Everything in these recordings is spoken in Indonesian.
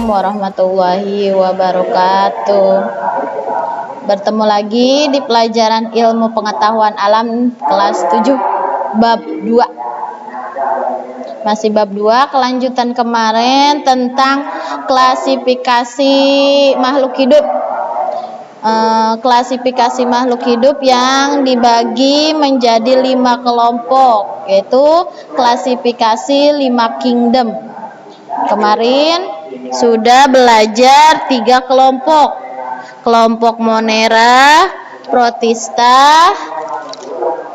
Assalamualaikum warahmatullahi wabarakatuh. Bertemu lagi di pelajaran ilmu pengetahuan alam kelas 7 bab 2. Masih bab 2, kelanjutan kemarin tentang klasifikasi makhluk hidup. Klasifikasi makhluk hidup yang dibagi menjadi 5 kelompok, yaitu klasifikasi 5 kingdom. Kemarin sudah belajar 3 kelompok. Kelompok Monera, Protista,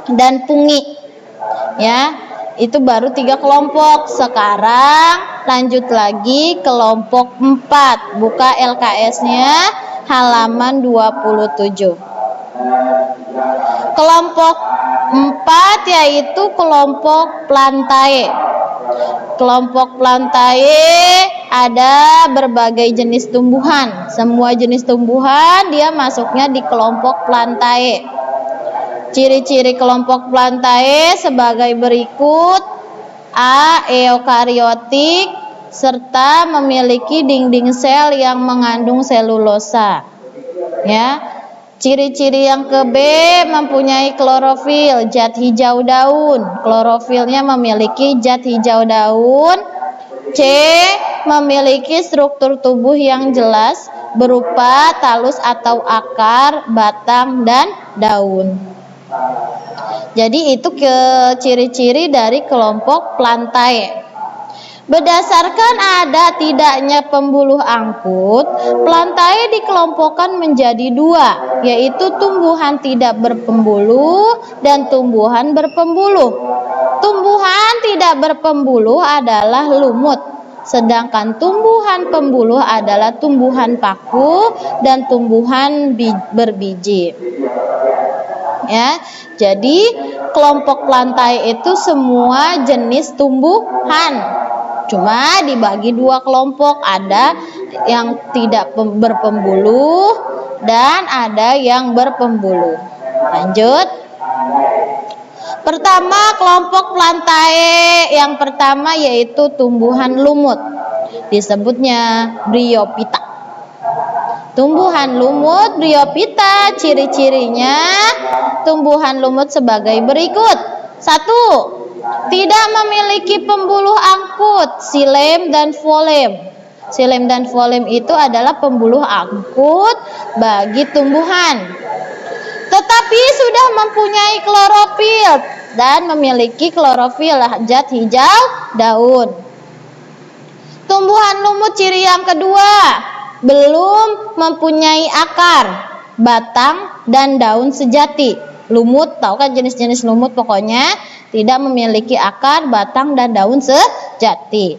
dan Fungi. Ya, itu baru 3 kelompok. Sekarang lanjut lagi kelompok 4. Buka LKS-nya halaman 27. Kelompok 4 yaitu kelompok Plantae. Kelompok Plantae ada berbagai jenis tumbuhan. Semua jenis tumbuhan dia masuknya di kelompok Plantae. Ciri-ciri kelompok Plantae sebagai berikut: A. Eukariotik serta memiliki dinding sel yang mengandung selulosa. Ya. Ciri-ciri yang ke B, mempunyai klorofil, zat hijau daun. Klorofilnya memiliki zat hijau daun. C. Memiliki struktur tubuh yang jelas berupa talus atau akar, batang, dan daun. Jadi itu ciri-ciri dari kelompok Plantae. Berdasarkan ada tidaknya pembuluh angkut, Plantae dikelompokkan menjadi 2, yaitu tumbuhan tidak berpembuluh dan tumbuhan berpembuluh. Tumbuhan tidak berpembuluh adalah lumut, sedangkan tumbuhan pembuluh adalah tumbuhan paku dan tumbuhan berbiji. Ya, jadi kelompok Plantae itu semua jenis tumbuhan. Cuma dibagi 2 kelompok, ada yang tidak berpembuluh dan ada yang berpembuluh. Lanjut. Pertama, kelompok Plantae yang pertama yaitu tumbuhan lumut. Disebutnya Bryophyta. Tumbuhan lumut Bryophyta, ciri-cirinya tumbuhan lumut sebagai berikut. 1. Tidak memiliki pembuluh angkut, xilem dan phloem. Xilem dan phloem itu adalah pembuluh angkut bagi tumbuhan. Tetapi sudah mempunyai klorofil dan memiliki klorofil zat hijau daun. Tumbuhan lumut ciri yang kedua, belum mempunyai akar, batang, dan daun sejati. Lumut, tahu kan jenis-jenis lumut pokoknya tidak memiliki akar, batang, dan daun sejati.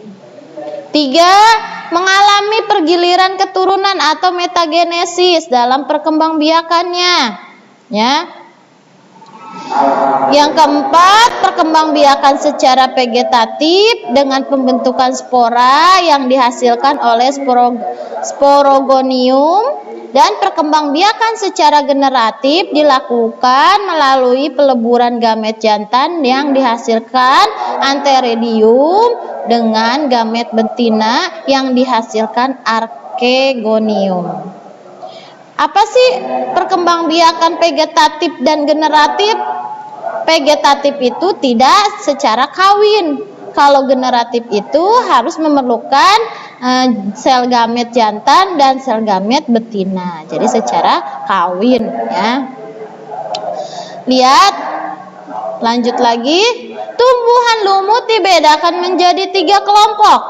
3. Mengalami pergiliran keturunan atau metagenesis dalam perkembangbiakannya. Ya. Yang keempat, perkembangbiakan secara vegetatif dengan pembentukan spora yang dihasilkan oleh sporogonium, dan perkembangbiakan secara generatif dilakukan melalui peleburan gamet jantan yang dihasilkan antheridium dengan gamet betina yang dihasilkan archegonium. Apa sih perkembangbiakan vegetatif dan generatif? Vegetatif itu tidak secara kawin. Kalau generatif itu harus memerlukan sel gamet jantan dan sel gamet betina. Jadi secara kawin, ya. Lihat, lanjut lagi. Tumbuhan lumut dibedakan menjadi 3 kelompok.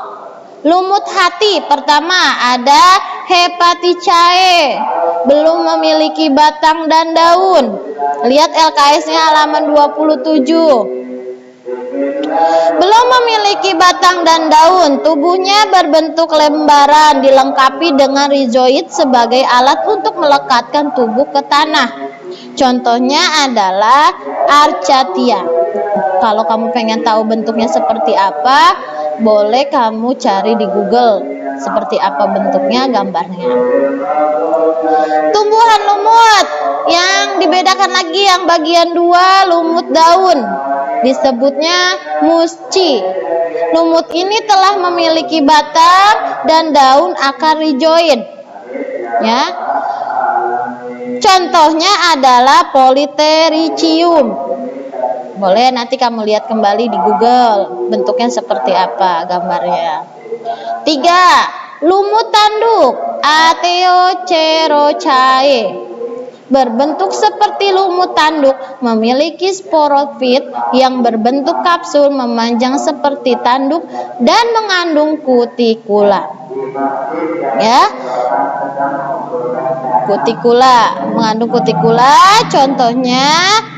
Lumut hati pertama ada Hepaticae, belum memiliki batang dan daun. Lihat LKS-nya halaman 27. Belum memiliki batang dan daun, tubuhnya berbentuk lembaran, dilengkapi dengan rizoid sebagai alat untuk melekatkan tubuh ke tanah. Contohnya adalah Archatia. Kalau kamu pengen tahu bentuknya seperti apa, boleh kamu cari di Google seperti apa bentuknya, gambarnya. Tumbuhan lumut yang dibedakan lagi yang bagian 2, lumut daun. disebutnya musci. Lumut ini telah memiliki batang dan daun akar rizoid. Ya. Contohnya adalah Polytherichium. Boleh nanti kamu lihat kembali di Google bentuknya seperti apa gambarnya. 3. Lumut tanduk Ateocerochae. Berbentuk seperti lumut tanduk, memiliki sporofit yang berbentuk kapsul memanjang seperti tanduk dan mengandung kutikula. Ya. Kutikula, mengandung kutikula, contohnya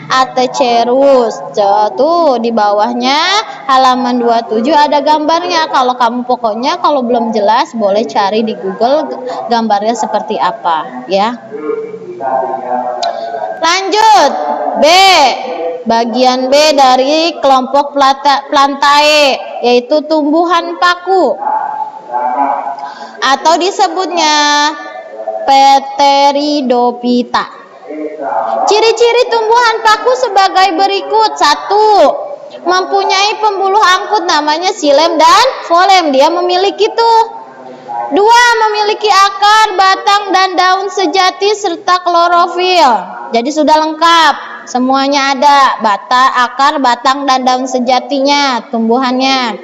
Atecerus. Tuh di bawahnya halaman 27 ada gambarnya. Kalau kamu pokoknya kalau belum jelas boleh cari di Google gambarnya seperti apa, ya. Lanjut, B. Bagian B dari kelompok Plantae, yaitu tumbuhan paku atau disebutnya Pteridophyta. Ciri-ciri tumbuhan paku sebagai berikut. 1. Mempunyai pembuluh angkut namanya xilem dan phloem. Dia memiliki tuh. 2. Memiliki akar, batang, dan daun sejati serta klorofil. Jadi sudah lengkap. Semuanya ada. Akar, batang, dan daun sejatinya tumbuhannya.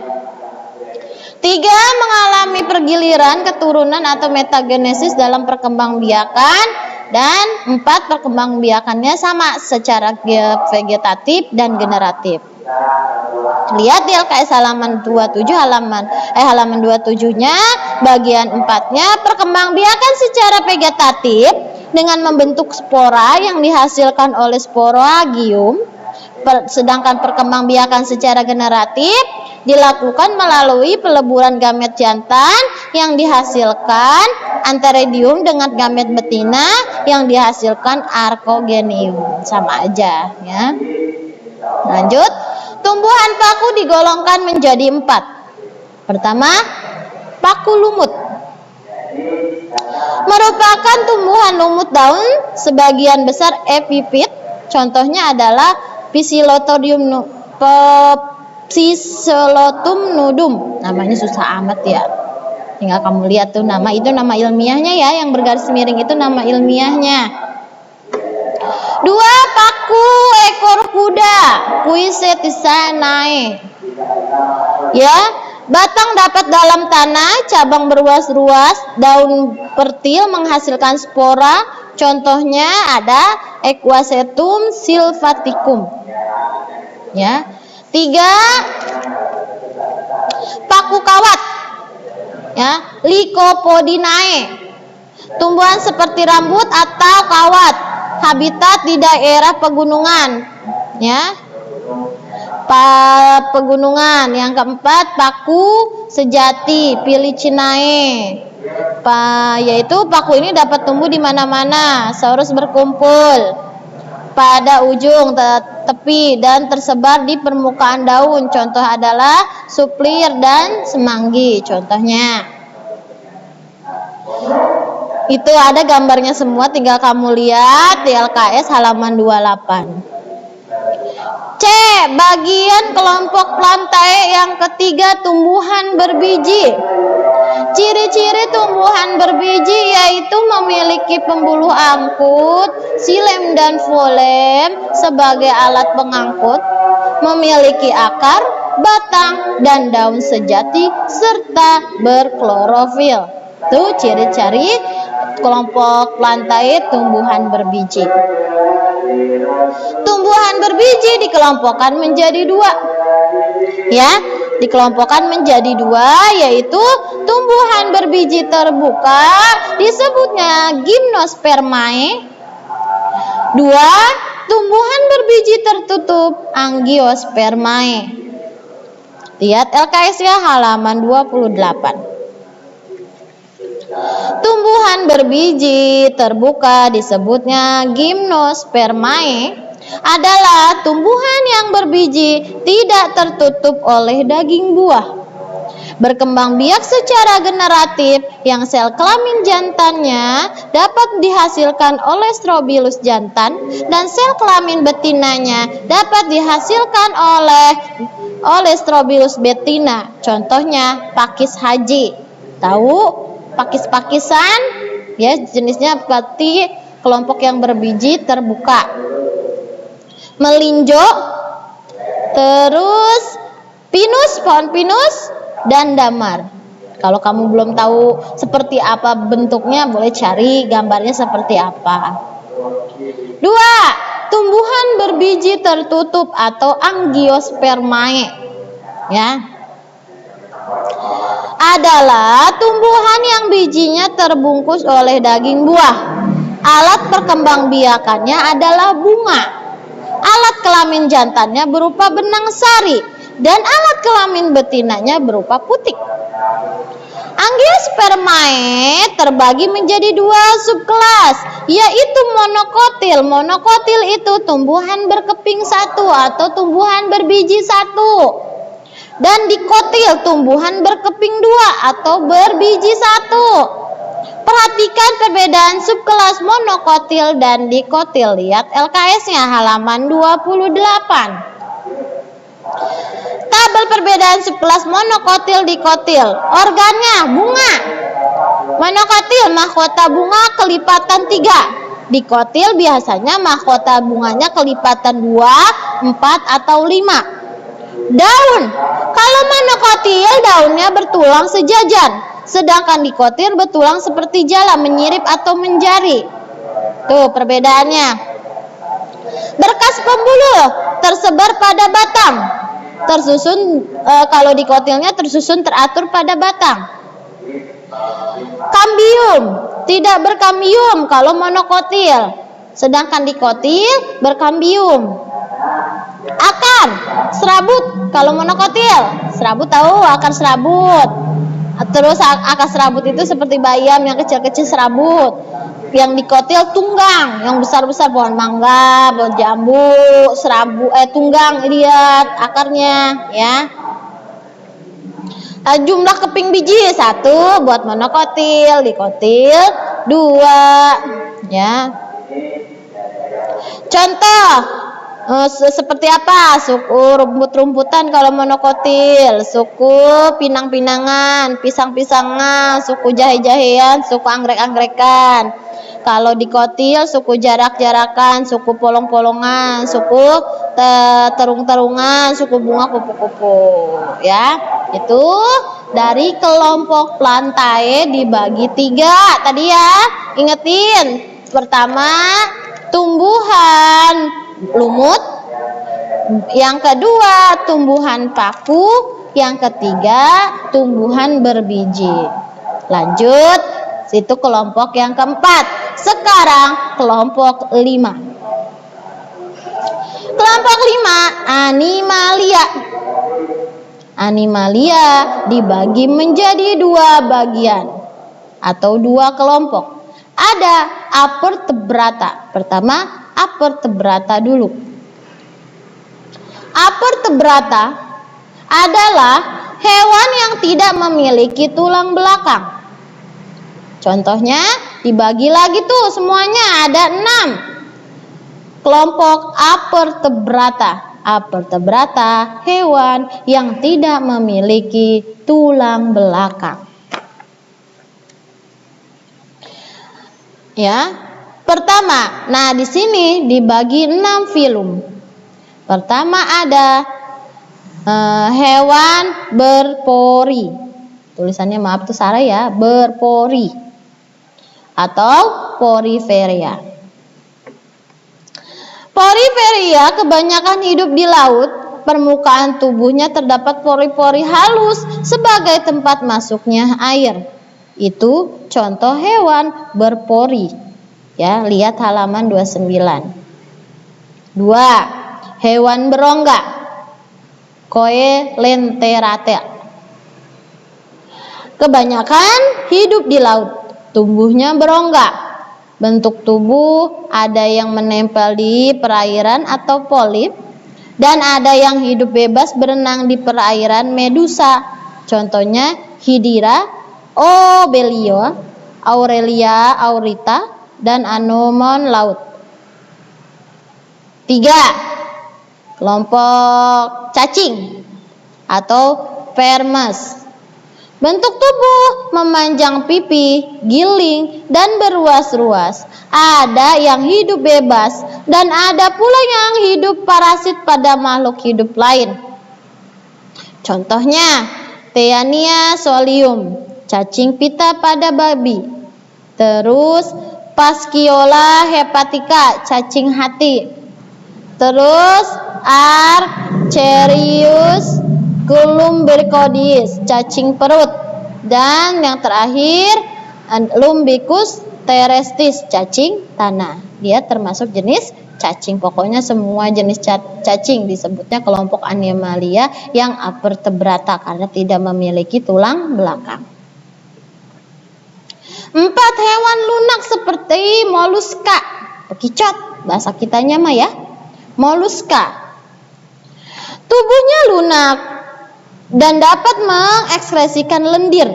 3. Mengalami pergiliran, keturunan atau metagenesis dalam perkembangbiakan. Dan 4. Perkembangbiakannya sama secara vegetatif dan generatif. Lihat di LKS halaman 27 halaman 27-nya bagian 4-nya perkembangbiakan secara vegetatif dengan membentuk spora yang dihasilkan oleh sporoagium. Sedangkan perkembangbiakan secara generatif dilakukan melalui peleburan gamet jantan yang dihasilkan antheridium dengan gamet betina yang dihasilkan arcogenium. Sama aja, ya. Lanjut, tumbuhan paku digolongkan menjadi 4. Pertama, paku lumut. Merupakan tumbuhan lumut daun sebagian besar epifit. Contohnya adalah Psilotum nudum. Namanya susah amat ya. Tinggal kamu lihat tuh nama ilmiahnya ya, yang bergaris miring itu nama ilmiahnya. 2. Paku ekor kuda, Puisetisanae. Ya, batang dapat dalam tanah, cabang berruas-ruas, daun pertil menghasilkan spora. Contohnya ada Equisetum sylvaticum. Ya. 3. Paku kawat. Ya, Lycopodinae. Tumbuhan seperti rambut atau kawat. Habitat di daerah pegunungan. Ya. Pegunungan. Yang keempat, paku sejati, Filicinae. Yaitu paku ini dapat tumbuh di mana-mana, saurus berkumpul pada ujung tepi dan tersebar di permukaan daun. Contoh adalah suplir dan semanggi. Contohnya. Itu ada gambarnya semua, tinggal kamu lihat di LKS halaman 28. C. Bagian kelompok Plantae yang ketiga, tumbuhan berbiji. Ciri-ciri tumbuhan berbiji yaitu memiliki pembuluh angkut, xilem dan phloem sebagai alat pengangkut, memiliki akar, batang, dan daun sejati serta berklorofil. Itu ciri-ciri kelompok Plantae tumbuhan berbiji. Tumbuhan berbiji dikelompokkan menjadi 2. Ya, dikelompokkan menjadi 2, yaitu tumbuhan berbiji terbuka disebutnya Gymnospermae. 2. Tumbuhan berbiji tertutup Angiospermae. Lihat LKS ya halaman 28. Tumbuhan berbiji terbuka disebutnya Gymnospermae adalah tumbuhan yang berbiji tidak tertutup oleh daging buah. Berkembang biak secara generatif yang sel kelamin jantannya dapat dihasilkan oleh strobilus jantan dan sel kelamin betinanya dapat dihasilkan oleh strobilus betina. Contohnya pakis haji. Tahu pakis-pakisan? Ya, jenisnya seperti kelompok yang berbiji terbuka. Melinjo, terus pinus, pohon pinus, dan damar. Kalau kamu belum tahu seperti apa bentuknya, boleh cari gambarnya seperti apa. 2. Tumbuhan berbiji tertutup atau angiospermae. Ya. Adalah tumbuhan yang bijinya terbungkus oleh daging buah. Alat perkembangbiakannya adalah bunga. Alat kelamin jantannya berupa benang sari dan alat kelamin betinanya berupa putik. Angiospermae terbagi menjadi 2 subkelas, yaitu monokotil. Monokotil itu tumbuhan berkeping satu atau tumbuhan berbiji satu. Dan dikotil, tumbuhan berkeping 2 atau berbiji satu. Perhatikan perbedaan subkelas monokotil dan dikotil. Lihat LKS-nya halaman 28. Tabel perbedaan subkelas monokotil dikotil. Organnya bunga. Monokotil mahkota bunga kelipatan 3. Dikotil biasanya mahkota bunganya kelipatan 2, 4 atau 5. Daun. Kalau monokotil daunnya bertulang sejajar, sedangkan dikotil bertulang seperti jala, menyirip atau menjari. Tuh perbedaannya. Berkas pembuluh tersebar pada batang. Tersusun kalau dikotilnya tersusun teratur pada batang. Kambium, tidak berkambium kalau monokotil, sedangkan dikotil berkambium. Akar, serabut kalau monokotil. Serabut tahu akar serabut. Terus akar serabut itu seperti bayam yang kecil-kecil serabut. Yang dikotil tunggang, yang besar-besar pohon mangga, pohon jambu, tunggang, lihat akarnya ya. Jumlah keping biji 1 buat monokotil, dikotil 2 ya. Contoh seperti apa? Suku rumput-rumputan kalau monokotil, suku pinang-pinangan, pisang-pisangan, suku jahe-jahean, suku anggrek-angrekan. Kalau dikotil, suku jarak-jarakan, suku polong-polongan, suku terung-terungan, suku bunga kupu-kupu. Ya, itu dari kelompok Plantae dibagi 3 tadi ya. Ingetin, pertama tumbuhan lumut, yang kedua tumbuhan paku, yang ketiga tumbuhan berbiji. Lanjut, itu kelompok yang keempat. Sekarang kelompok 5. Kelompok 5, animalia. Animalia dibagi menjadi 2 bagian atau 2 kelompok. Ada apertebrata. Pertama, apertebrata dulu. Apertebrata adalah hewan yang tidak memiliki tulang belakang. Contohnya dibagi lagi tuh semuanya ada 6. Kelompok apertebrata. Apertebrata hewan yang tidak memiliki tulang belakang. Ya. Pertama, nah di sini dibagi 6 filum. Pertama ada hewan berpori. Tulisannya maaf tuh salah ya, berpori atau poriferia. Poriferia kebanyakan hidup di laut. Permukaan tubuhnya terdapat pori-pori halus sebagai tempat masuknya air. Itu contoh hewan berpori. Ya, lihat halaman 29. 2. Hewan berongga. Coelenterata. Kebanyakan hidup di laut. Tubuhnya berongga. Bentuk tubuh ada yang menempel di perairan atau polip, dan ada yang hidup bebas berenang di perairan medusa. Contohnya Hidira, Obelio, Aurelia, Aurita, dan anemon laut. 3. Kelompok cacing atau vermes. Bentuk tubuh memanjang pipi, giling, dan beruas-ruas. Ada yang hidup bebas dan ada pula yang hidup parasit pada makhluk hidup lain. Contohnya Theania solium, cacing pita pada babi. Terus Fasciola hepatica, cacing hati. Terus Archerius lumbricoides, cacing perut. Dan yang terakhir Lumbicus terrestis, cacing tanah. Dia termasuk jenis cacing. Pokoknya semua jenis cacing disebutnya kelompok Animalia yang avertebrata karena tidak memiliki tulang belakang. 4 hewan lunak seperti moluska, bekicot bahasa kitanya mah ya, moluska. Tubuhnya lunak dan dapat mengekskresikan lendir.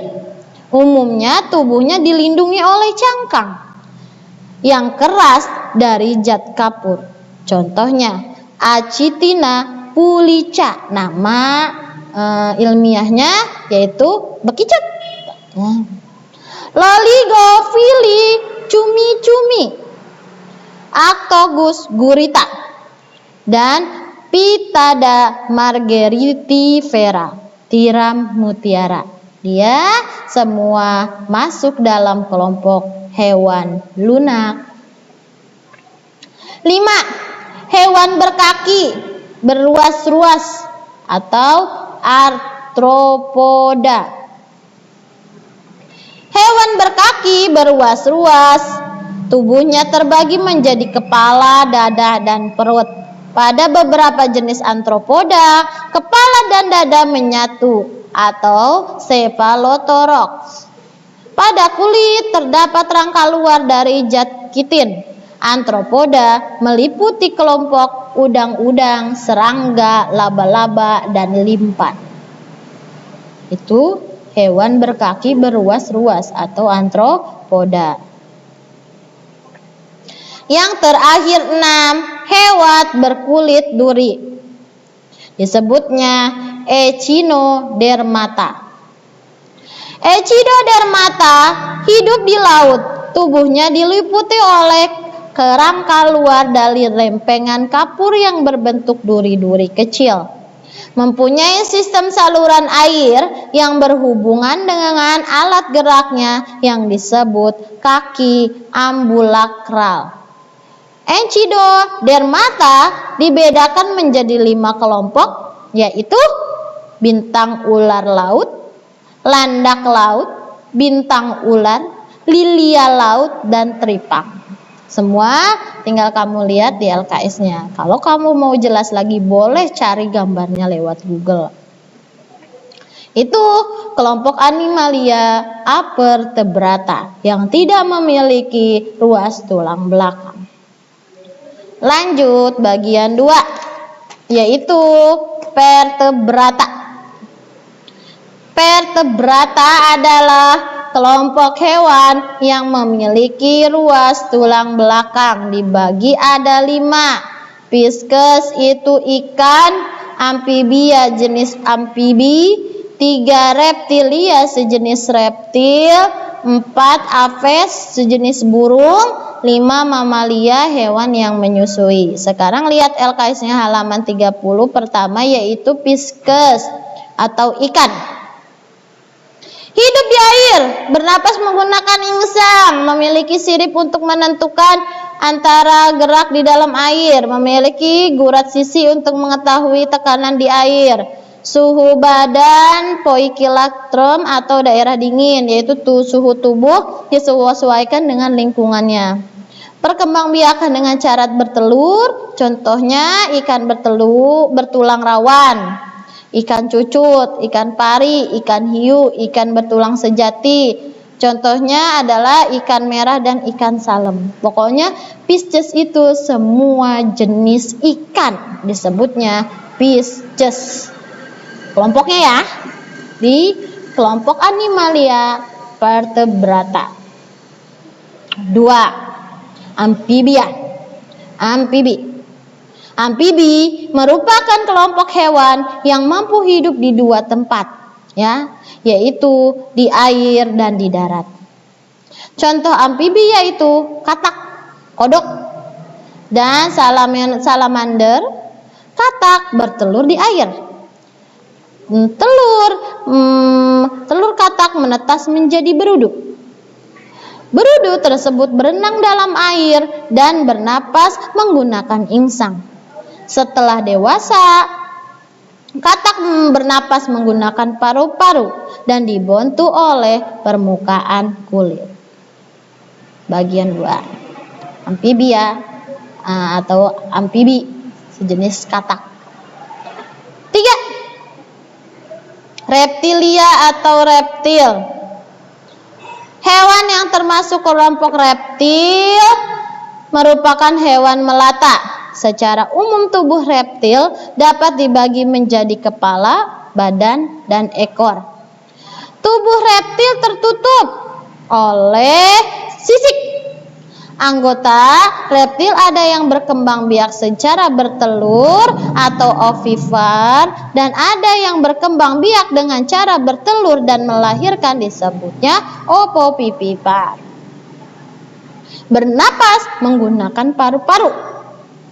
Umumnya tubuhnya dilindungi oleh cangkang yang keras dari zat kapur. Contohnya Achitina pulica, nama ilmiahnya yaitu bekicot. Loligofili cumi-cumi, Actogus gurita, dan Pitada margeritifera, tiram mutiara. Dia semua masuk dalam kelompok hewan lunak. 5. Hewan berkaki beruas-ruas atau arthropoda. Hewan berkaki beruas-ruas, tubuhnya terbagi menjadi kepala, dada, dan perut. Pada beberapa jenis arthropoda, kepala dan dada menyatu atau cephalothorax. Pada kulit terdapat rangka luar dari zat kitin. Arthropoda meliputi kelompok udang-udang, serangga, laba-laba, dan limpat. Itu hewan berkaki beruas-ruas atau arthropoda. Yang terakhir 6, hewan berkulit duri. Disebutnya Echinodermata. Echinodermata hidup di laut. Tubuhnya diliputi oleh kerangka luar dari lempengan kapur yang berbentuk duri-duri kecil. Mempunyai sistem saluran air yang berhubungan dengan alat geraknya yang disebut kaki ambulakral. Echinodermata dibedakan menjadi 5 kelompok, yaitu bintang ular laut, landak laut, bintang ular, lilia laut, dan tripang. Semua tinggal kamu lihat di LKS-nya. Kalau kamu mau jelas lagi boleh cari gambarnya lewat Google. Itu kelompok Animalia avertebrata yang tidak memiliki ruas tulang belakang. Lanjut bagian 2, yaitu vertebrata. Vertebrata adalah kelompok hewan yang memiliki ruas tulang belakang. Dibagi ada 5. Pisces itu ikan, amfibia jenis amfibi, 3 reptilia sejenis reptil, 4 aves sejenis burung, 5 mamalia hewan yang menyusui. Sekarang lihat LKS-nya halaman 30 pertama, yaitu Pisces atau ikan. Hidup di air, bernapas menggunakan insang, memiliki sirip untuk menentukan antara gerak di dalam air, memiliki gurat sisi untuk mengetahui tekanan di air, suhu badan poikilotron atau daerah dingin, yaitu suhu tubuh disesuaikan dengan lingkungannya. Perkembangbiakan dengan cara bertelur, contohnya ikan bertulang rawan, ikan cucut, ikan pari, ikan hiu, ikan bertulang sejati. Contohnya adalah ikan merah dan ikan salem. Pokoknya Pisces itu semua jenis ikan disebutnya Pisces. Kelompoknya ya. di kelompok Animalia vertebrata. 2. Amfibia. Amfibi merupakan kelompok hewan yang mampu hidup di dua tempat, ya, yaitu di air dan di darat. Contoh amfibi yaitu katak, kodok, dan salamander. Katak bertelur di air. Telur katak menetas menjadi berudu. Berudu tersebut berenang dalam air dan bernapas menggunakan insang. Setelah dewasa, katak bernapas menggunakan paru-paru dan dibantu oleh permukaan kulit. Bagian 2. Amfibia atau amfibi, sejenis katak. 3. Reptilia atau reptil. Hewan yang termasuk kelompok reptil merupakan hewan melata. Secara umum tubuh reptil dapat dibagi menjadi kepala, badan, dan ekor. Tubuh reptil tertutup oleh sisik. Anggota reptil ada yang berkembang biak secara bertelur atau ovipar, dan ada yang berkembang biak dengan cara bertelur dan melahirkan, disebutnya ovovivipar. Bernapas menggunakan paru-paru.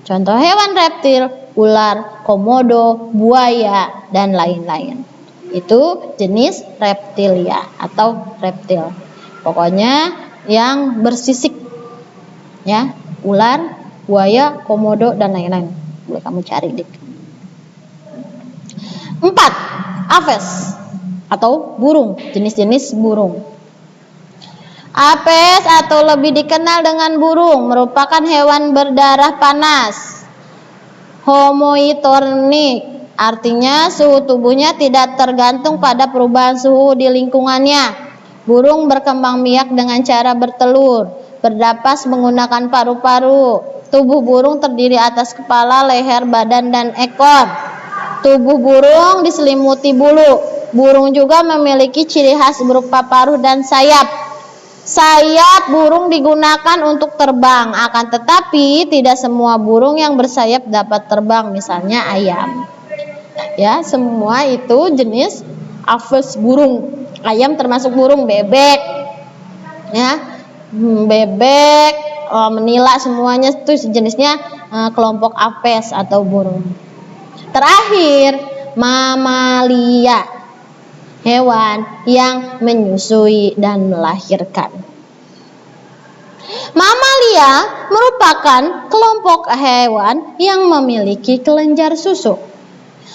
Contoh hewan reptil, ular, komodo, buaya, dan lain-lain. Itu jenis reptilia atau reptil. Pokoknya yang bersisik, ya, ular, buaya, komodo, dan lain-lain. Boleh kamu cari deh. 4. Aves atau burung, jenis-jenis burung. Apes atau lebih dikenal dengan burung merupakan hewan berdarah panas, homoitornik, artinya suhu tubuhnya tidak tergantung pada perubahan suhu di lingkungannya. Burung berkembang biak dengan cara bertelur, bernapas menggunakan paru-paru. Tubuh burung terdiri atas kepala, leher, badan, dan ekor. Tubuh burung diselimuti bulu. Burung juga memiliki ciri khas berupa paruh dan sayap. Sayap burung digunakan untuk terbang, akan tetapi tidak semua burung yang bersayap dapat terbang, misalnya ayam. Ya, semua itu jenis aves burung. Ayam termasuk burung, bebek. Ya, bebek, menila, semuanya itu jenisnya kelompok aves atau burung. Terakhir, mamalia. Hewan yang menyusui dan melahirkan. Mamalia merupakan kelompok hewan yang memiliki kelenjar susu.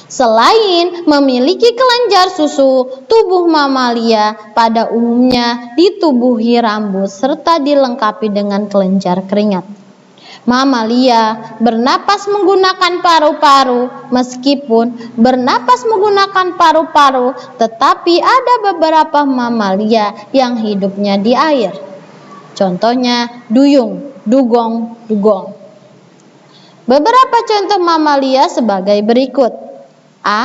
Selain memiliki kelenjar susu, tubuh mamalia pada umumnya ditubuhi rambut serta dilengkapi dengan kelenjar keringat. Mamalia bernapas menggunakan paru-paru. Meskipun bernapas menggunakan paru-paru, tetapi ada beberapa mamalia yang hidupnya di air. Contohnya duyung, dugong. Beberapa contoh mamalia sebagai berikut. A.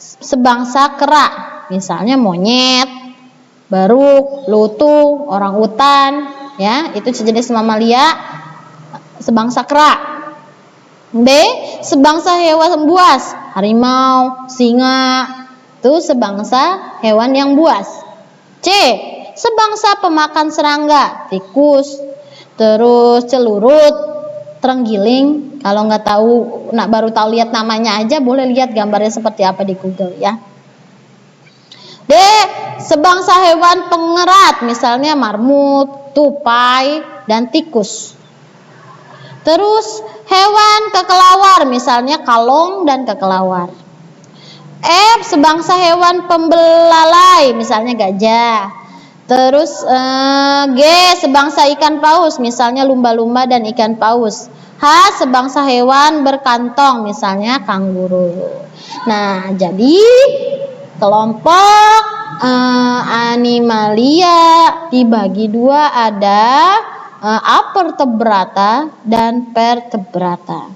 Sebangsa kera, misalnya monyet, beruk, lutung, orangutan, ya, itu sejenis mamalia. Sebangsa kera. B. Sebangsa hewan buas, harimau, singa, itu sebangsa hewan yang buas. C. Sebangsa pemakan serangga, tikus, terus celurut, terenggiling. Kalau nggak tahu, baru tahu lihat namanya aja, boleh lihat gambarnya seperti apa di Google, ya. D. Sebangsa hewan pengerat, misalnya marmut, tupai, dan tikus. Terus hewan kekelawar, misalnya kalong dan kekelawar. F. Sebangsa hewan pembelalai, misalnya gajah. Terus G. Sebangsa ikan paus, misalnya lumba-lumba dan ikan paus. H. Sebangsa hewan berkantong, misalnya kanguru. Nah, jadi kelompok Animalia dibagi dua, ada avertebrata dan vertebrata.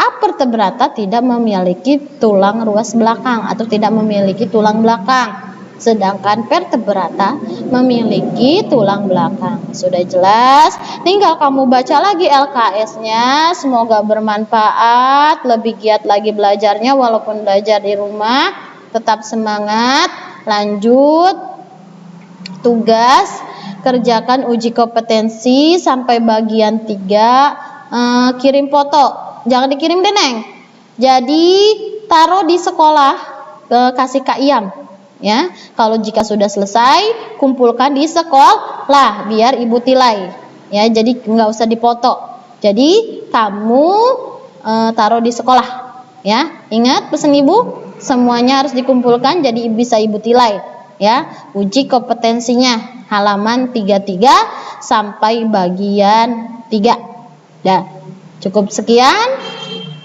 Avertebrata tidak memiliki tulang ruas belakang atau tidak memiliki tulang belakang. sedangkan vertebrata memiliki tulang belakang. Sudah jelas? Tinggal kamu baca lagi LKS-nya. Semoga bermanfaat, lebih giat lagi belajarnya walaupun belajar di rumah. Tetap semangat, lanjut tugas, kerjakan uji kompetensi sampai bagian 3. Kirim foto, jangan dikirim deh Neng. Jadi taruh di sekolah, kasih Kak Iyam ya. Kalau jika sudah selesai, kumpulkan di sekolah biar Ibu tilai ya. Jadi nggak usah dipoto. Jadi kamu taruh di sekolah ya. Ingat pesan Ibu, semuanya harus dikumpulkan jadi bisa Ibu tilai ya. Uji kompetensinya halaman 33 sampai bagian 3. Dah, cukup sekian.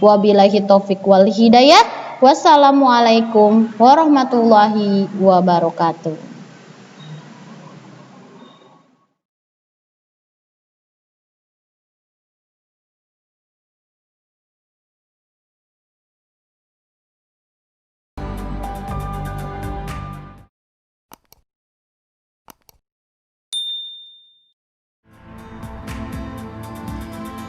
Wabillahi taufik wal hidayah. Wassalamualaikum warahmatullahi wabarakatuh.